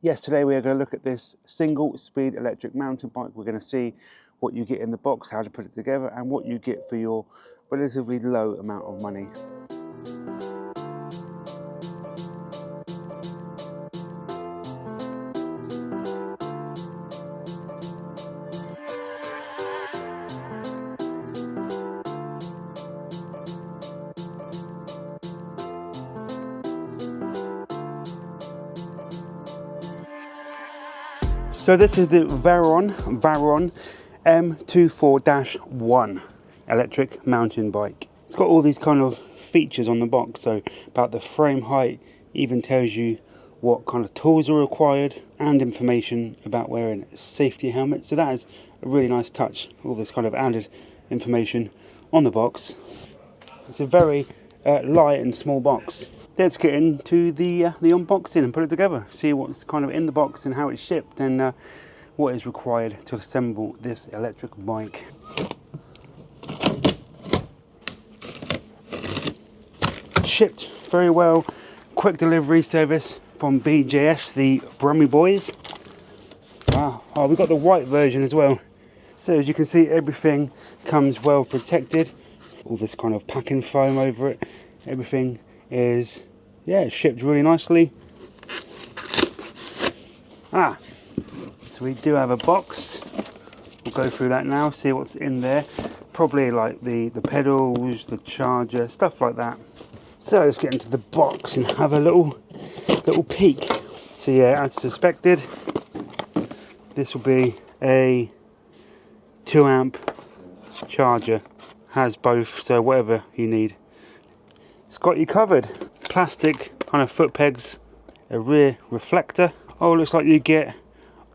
Yes, today we are going to look at this single speed electric mountain bike. We're going to see what you get in the box, how to put it together, and what you get for your relatively low amount of money. So this is the VARUN M24-1 electric mountain bike. It's got all these kind of features on the box, so about the frame height, even tells you what kind of tools are required and information about wearing a safety helmet. So that is a really nice touch, all this kind of added information on the box. It's a very light and small box. Let's get into the unboxing and put it together, see what's kind of in the box and how it's shipped, and what is required to assemble this electric bike. Shipped very well, quick delivery service from BJS, the Brummy boys. Wow, oh, we've got the white version as well. So as you can see, everything comes well protected. All this kind of packing foam over it. Everything is, yeah, shipped really nicely. So we do have a box. We'll go through that now, see what's in there. Probably like the pedals, the charger, stuff like that. So let's get into the box and have a little peek. So yeah, as suspected, this will be a 2 amp charger. Has both, so whatever you need. It's got you covered. Plastic kind of foot pegs, a rear reflector. Oh, looks like you get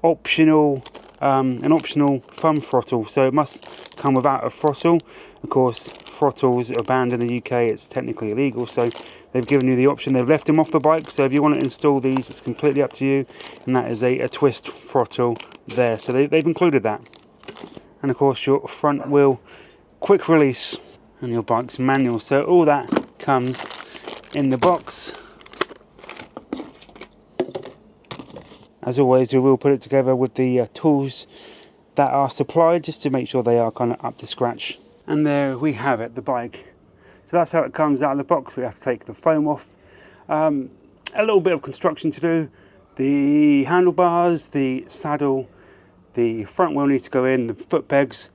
optional, an optional thumb throttle. So it must come without a throttle. Of course, throttles are banned in the UK. It's technically illegal. So they've given you the option. They've left them off the bike. So if you want to install these, it's completely up to you. And that is a twist throttle there. So they've included that. And of course, your front wheel quick release and your bike's manual. So all that comes in the box. As always, we will put it together with the tools that are supplied, just to make sure they are kind of up to scratch. And there we have it, the bike. So that's how it comes out of the box. We have to take the foam off. A little bit of construction to do. The handlebars, the saddle, the front wheel needs to go in, the foot pegs,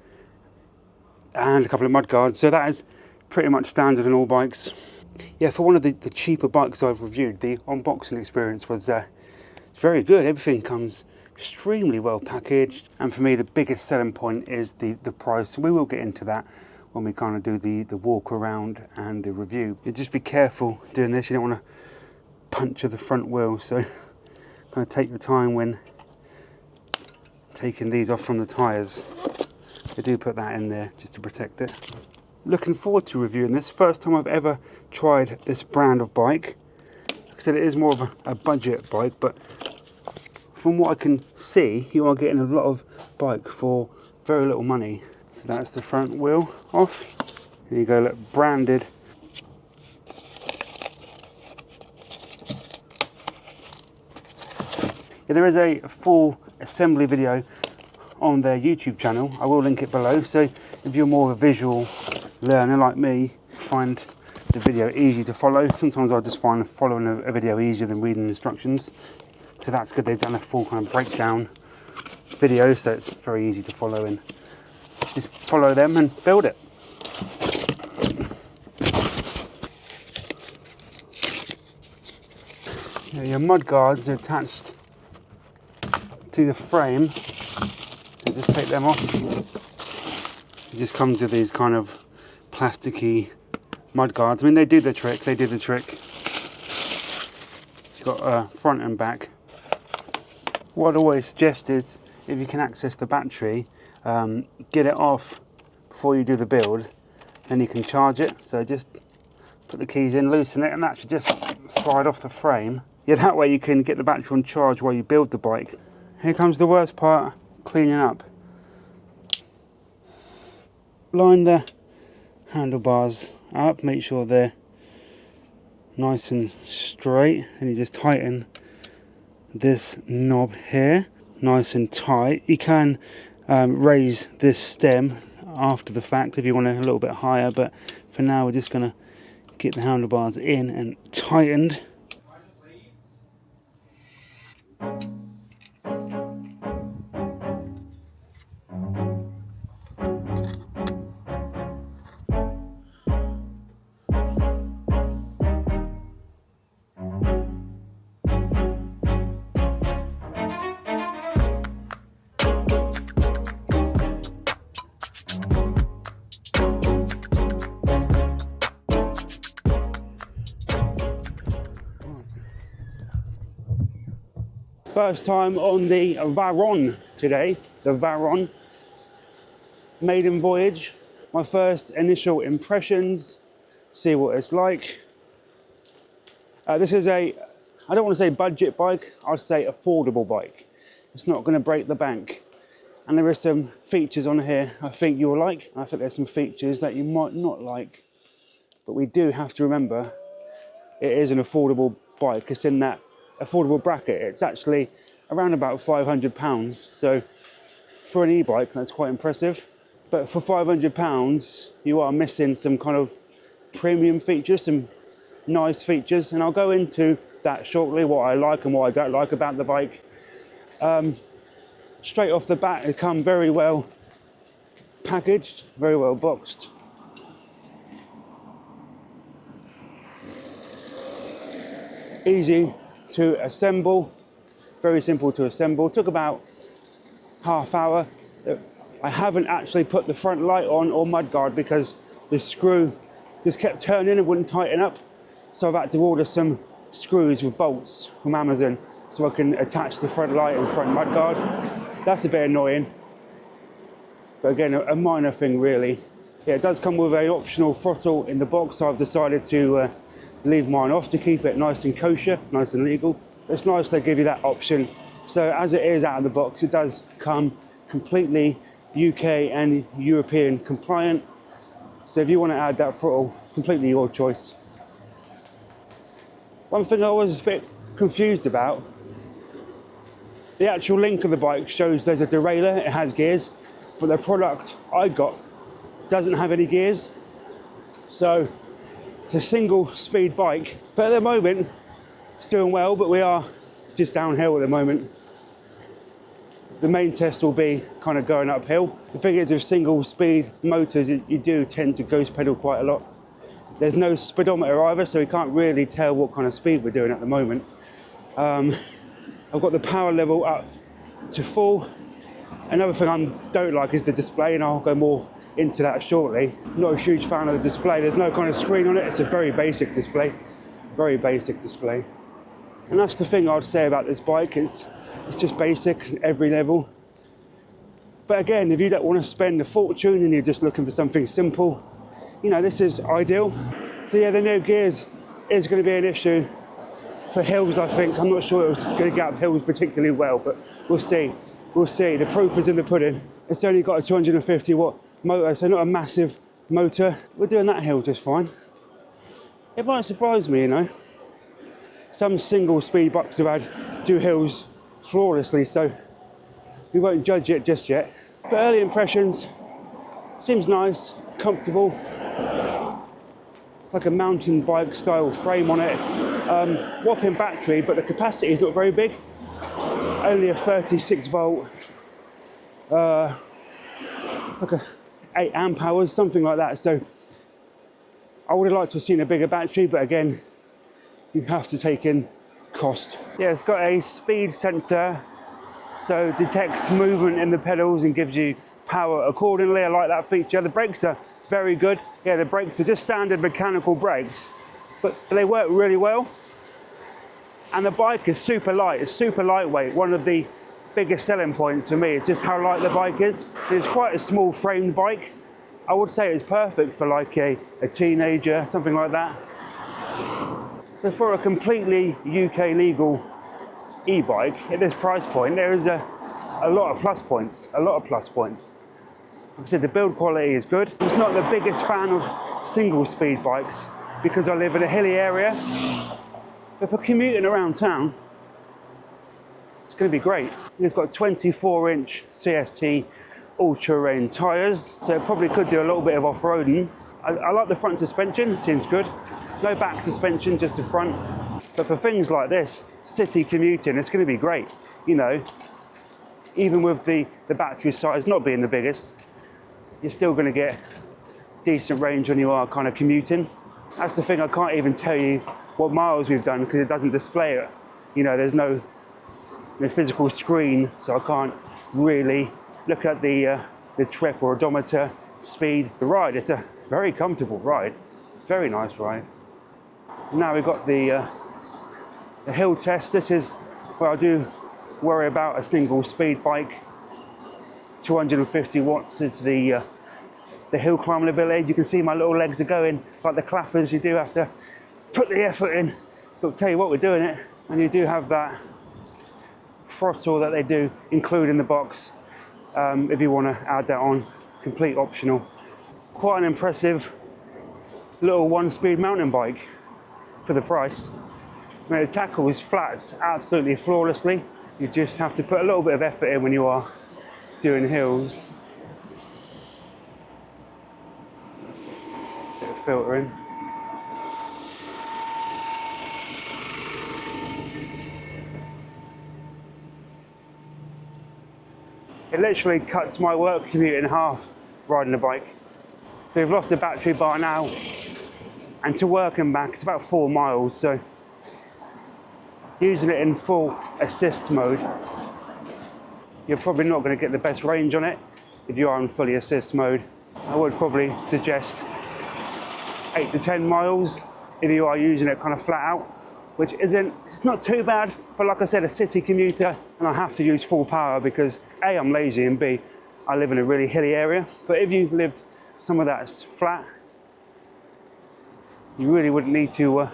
and a couple of mud guards. So that is pretty much standard in all bikes. Yeah, for one of the cheaper bikes I've reviewed, the unboxing experience was very good. Everything comes extremely well packaged, and for me the biggest selling point is the price. We will get into that when we kind of do the walk around and the review. You just be careful doing this. You don't want to puncture the front wheel, so kind of take your time when taking these off from the tyres. I do put that in there just to protect it. Looking forward to reviewing this. First time I've ever tried this brand of bike. Like I said, it is more of a budget bike, but from what I can see, you are getting a lot of bike for very little money. So that's the front wheel off. There you go, look, branded. Yeah, there is a full assembly video on their YouTube channel. I will link it below. So if you're more of a visual learner like me, find the video easy to follow. Sometimes I just find following a video easier than reading instructions. So that's good. They've done a full kind of breakdown video, so it's very easy to follow, and just follow them and build it. Yeah, your mud guards are attached to the frame. So just take them off. It just comes with these kind of plasticky mud guards. I mean, they do the trick. They did the trick. It's got front and back. What I always suggest is, if you can access the battery, get it off before you do the build, then you can charge it. So just put the keys in, loosen it, and that should just slide off the frame. Yeah, that way you can get the battery on charge while you build the bike. Here comes the worst part, cleaning up. Line the handlebars up, make sure they're nice and straight, and you just tighten this knob here, nice and tight. You can raise this stem after the fact if you want it a little bit higher, but for now we're just going to get the handlebars in and tightened. First time on the VARUN today, the VARUN maiden voyage. My first initial impressions, see what it's like. This is I don't want to say budget bike, I'd say affordable bike. It's not going to break the bank. And there are some features on here I think you'll like. I think there's some features that you might not like. But we do have to remember it is an affordable bike. It's in that affordable bracket. It's actually around about £500. So for an e-bike, that's quite impressive. But for £500, you are missing some kind of premium features, some nice features. And I'll go into that shortly, what I like and what I don't like about the bike. Straight off the bat, they come very well packaged, very well boxed. Easy to assemble, very simple to assemble. Took about half hour. I haven't actually put the front light on or mudguard because the screw just kept turning and wouldn't tighten up. So I've had to order some screws with bolts from Amazon so I can attach the front light and front mudguard. That's a bit annoying, but again, a minor thing really. Yeah, it does come with an optional throttle in the box, so I've decided to leave mine off to keep it nice and kosher, nice and legal. It's nice they give you that option. So as it is out of the box, it does come completely UK and European compliant. So if you want to add that throttle, completely your choice. One thing I was a bit confused about, the actual link of the bike shows there's a derailleur, it has gears, but the product I got doesn't have any gears. So it's a single speed bike, but at the moment it's doing well, but we are just downhill at the moment. The main test will be kind of going uphill. The thing is with single speed motors, you do tend to ghost pedal quite a lot. There's no speedometer either, so we can't really tell what kind of speed we're doing at the moment. I've got the power level up to full. Another thing I don't like is the display, and I'll go more into that shortly. Not a huge fan of the display. There's no kind of screen on it. It's a very basic display. Very basic display. And that's the thing I'd say about this bike. It's just basic at every level. But again, if you don't want to spend a fortune and you're just looking for something simple, you know, this is ideal. So yeah, the no gears is going to be an issue for hills, I think. I'm not sure it was going to get up hills particularly well, but we'll see. We'll see. The proof is in the pudding. It's only got a 250 watt motor, so not a massive motor. We're doing that hill just fine. It might surprise me, you know. Some single speed bikes have do hills flawlessly, so we won't judge it just yet. But early impressions, seems nice, comfortable. It's like a mountain bike style frame on it. Whopping battery, but the capacity is not very big. Only a 36 volt. It's like a 8 amp hours, something like that. So I would have liked to have seen a bigger battery, but again, you have to take in cost. Yeah, it's got a speed sensor, so it detects movement in the pedals and gives you power accordingly. I like that feature. The brakes are very good. Yeah, the brakes are just standard mechanical brakes, but they work really well. And the bike is super light. It's super lightweight. One of the biggest selling points for me is just how light the bike is. It's quite a small framed bike. I would say it's perfect for like a teenager, something like that. So for a completely UK legal e-bike at this price point, there is a lot of plus points, Like I said, the build quality is good. I'm just not the biggest fan of single speed bikes because I live in a hilly area. But for commuting around town, It's going to be great. It's got 24-inch CST all-terrain tyres, so it probably could do a little bit of off-roading. I like the front suspension, seems good. No back suspension, just the front. But for things like this, city commuting, it's going to be great. You know, even with the battery size not being the biggest, you're still going to get decent range when you are kind of commuting. That's the thing, I can't even tell you what miles we've done because it doesn't display it. You know, there's no physical screen, so I can't really look at the trip or odometer speed. The ride, it's a very comfortable ride, very nice ride. Now we've got the hill test. This is where I do worry about a single speed bike. 250 watts is the hill climbing ability. You can see my little legs are going like the clappers. You do have to put the effort in, but I'll tell you what, we're doing it. And you do have that throttle that they do include in the box if you want to add that on, complete optional. Quite an impressive little one-speed mountain bike for the price. I mean, it tackles flats absolutely flawlessly. You just have to put a little bit of effort in when you are doing hills. Bit of filtering. It literally cuts my work commute in half riding a bike. So we've lost the battery bar now, and to work and back it's about 4 miles, so using it in full assist mode, you're probably not going to get the best range on it if you are in fully assist mode. I would probably suggest 8 to 10 miles if you are using it kind of flat out, which it's not too bad for, like I said, a city commuter. And I have to use full power because A, I'm lazy, and B, I live in a really hilly area. But if you lived somewhere that's flat, you really wouldn't need to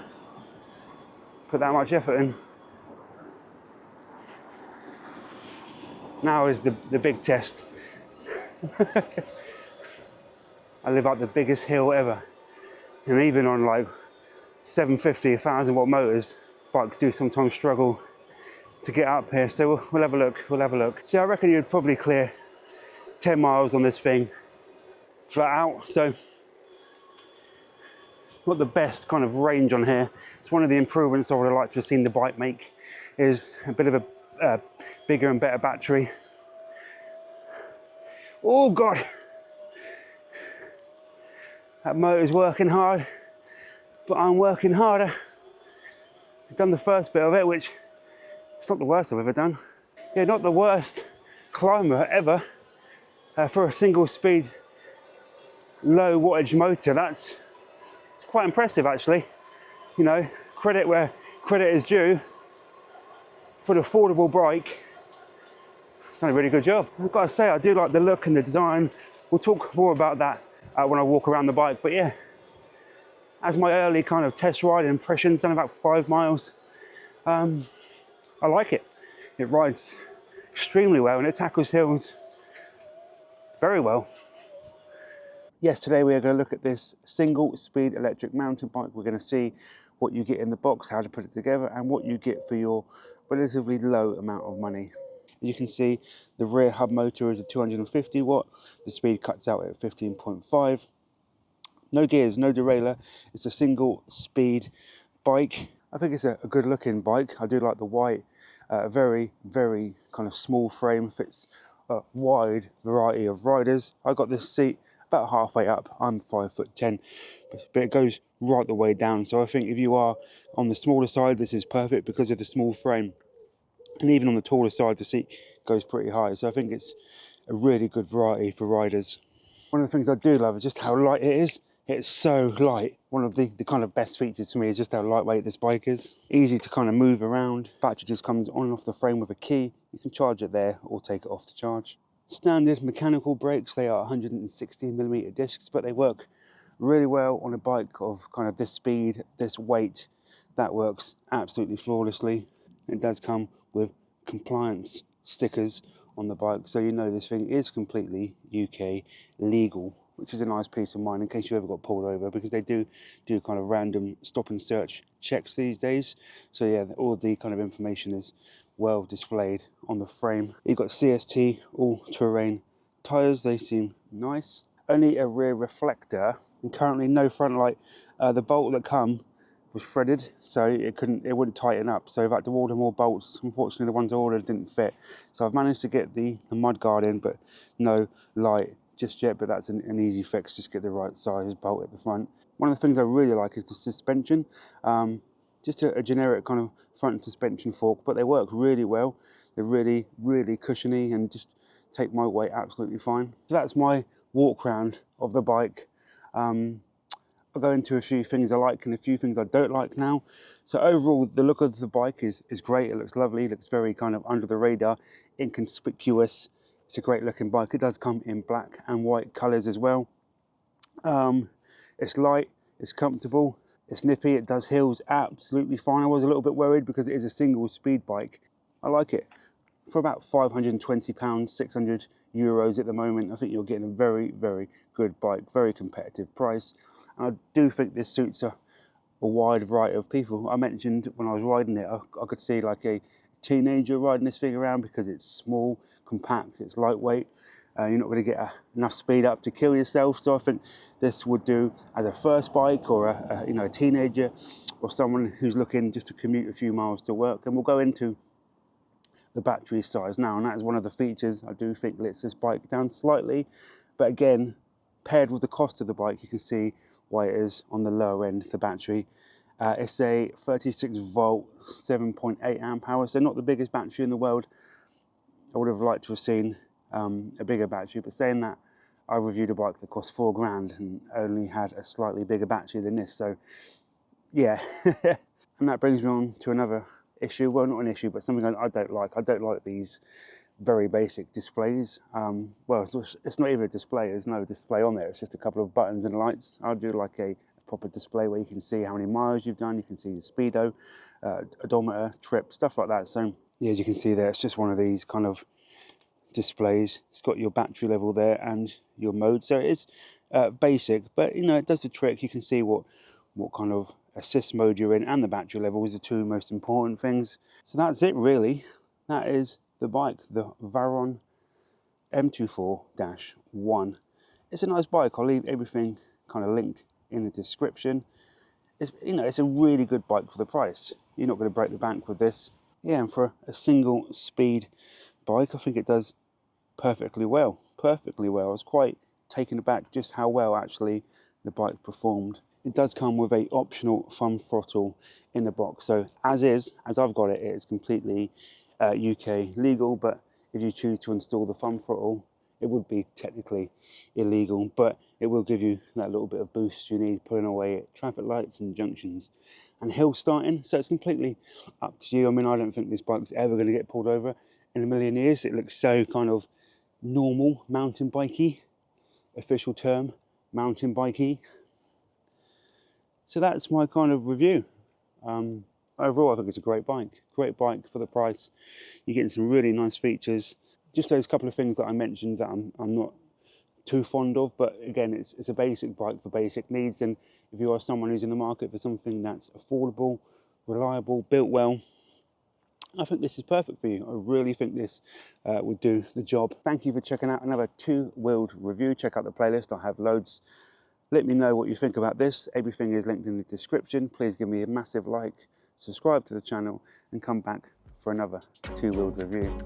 put that much effort in. Now is the big test. I live up the biggest hill ever, and even on like 750, 1000 watt motors, bikes do sometimes struggle to get up here. So we'll have a look. So I reckon you'd probably clear 10 miles on this thing flat out. So not the best kind of range on here. It's one of the improvements I would have liked to have seen the bike make, is a bit of a bigger and better battery. Oh God, that motor's working hard, but I'm working harder. I've done the first bit of it, which it's not the worst I've ever done. Yeah, not the worst climber ever for a single speed low wattage motor. It's quite impressive actually. You know, credit where credit is due. For an affordable bike, it's done a really good job. I've got to say, I do like the look and the design. We'll talk more about that when I walk around the bike, but yeah, as my early kind of test ride impressions, done about 5 miles. I like it. It rides extremely well and it tackles hills very well. Yes, today we are going to look at this single speed electric mountain bike. We're going to see what you get in the box, how to put it together, and what you get for your relatively low amount of money. As you can see, the rear hub motor is a 250 watt. The speed cuts out at 15.5. No gears, no derailleur. It's a single speed bike. I think it's a good looking bike. I do like the white, very kind of small frame, fits a wide variety of riders. I got this seat about halfway up. I'm 5'10", but it goes right the way down. So I think if you are on the smaller side, this is perfect because of the small frame. And even on the taller side, the seat goes pretty high. So I think it's a really good variety for riders. One of the things I do love is just how light it is. It's so light. One of the kind of best features to me is just how lightweight this bike is. Easy to kind of move around. Battery just comes on and off the frame with a key. You can charge it there or take it off to charge. Standard mechanical brakes, they are 116mm discs, but they work really well on a bike of kind of this speed, this weight. That works absolutely flawlessly. It does come with compliance stickers on the bike, so you know this thing is completely UK legal, which is a nice peace of mind in case you ever got pulled over, because they do kind of random stop and search checks these days. So yeah, all the kind of information is well displayed on the frame. You've got CST all-terrain tyres, they seem nice. Only a rear reflector and currently no front light. The bolt that come was threaded, so it wouldn't tighten up, so I've had to order more bolts. Unfortunately the ones I ordered didn't fit, so I've managed to get the mud guard in, but no light just yet. But that's an easy fix, just get the right size bolt at the front. One of the things I really like is the suspension. Just a generic kind of front suspension fork, but they work really well. They're really cushiony and just take my weight absolutely fine. So that's my walk round of the bike. I'll go into a few things I like and a few things I don't like now. So overall, the look of the bike is great. It looks lovely. It looks very kind of under the radar, inconspicuous. It's a great looking bike. It does come in black and white colours as well. It's light, it's comfortable, it's nippy, it does hills absolutely fine. I was a little bit worried because it is a single speed bike. I like it. For about £520, 600 euros at the moment, I think you're getting a very good bike, very competitive price. And I do think this suits a wide variety of people. I mentioned when I was riding it, I could see like a teenager riding this thing around because it's small, compact, it's lightweight. You're not going to get enough speed up to kill yourself. So I think this would do as a first bike, or a teenager, or someone who's looking just to commute a few miles to work. And we'll go into the battery size now, and that is one of the features I do think lets this bike down slightly. But again, paired with the cost of the bike, you can see why it is on the lower end, the battery. It's a 36 volt, 7.8 amp hour, so not the biggest battery in the world. I would have liked to have seen a bigger battery, but saying that, I reviewed a bike that cost £4,000 and only had a slightly bigger battery than this, so yeah. And that brings me on to another issue. Well, not an issue, but something I don't like. I don't like these very basic displays. Well, it's not even a display. There's no display on there. It's just a couple of buttons and lights. I'd do like a proper display where you can see how many miles you've done. You can see the speedo, odometer, trip, stuff like that. So yeah, as you can see there, it's just one of these kind of displays. It's got your battery level there and your mode. So it is basic, but it does the trick. You can see what kind of assist mode you're in, and the battery level is the two most important things. So that's it really. That is the bike, the VARUN M24-1. It's a nice bike. I'll leave everything kind of linked in the description. It's a really good bike for the price. You're not going to break the bank with this. Yeah, and for a single speed bike, I think it does perfectly well. I was quite taken aback just how well actually the bike performed. It does come with a optional thumb throttle in the box. So as I've got it, it is completely UK legal, but if you choose to install the thumb throttle, it would be technically illegal, but it will give you that little bit of boost you need pulling away at traffic lights and junctions and hill starting. So it's completely up to you. I mean, I don't think this bike's ever going to get pulled over in a million years. It looks so kind of normal, mountain bikey, official term, mountain bikey. So that's my kind of review. Overall, I think it's a great bike for the price. You're getting some really nice features. Just those couple of things that I mentioned that I'm not too fond of, but again, it's a basic bike for basic needs. And if you are someone who's in the market for something that's affordable, reliable, built well, I think this is perfect for you. I really think this would do the job. Thank you for checking out another two-wheeled review. Check out the playlist. I have loads. Let me know what you think about this. Everything is linked in the description. Please give me a massive like, subscribe to the channel, and come back for another two-wheeled review.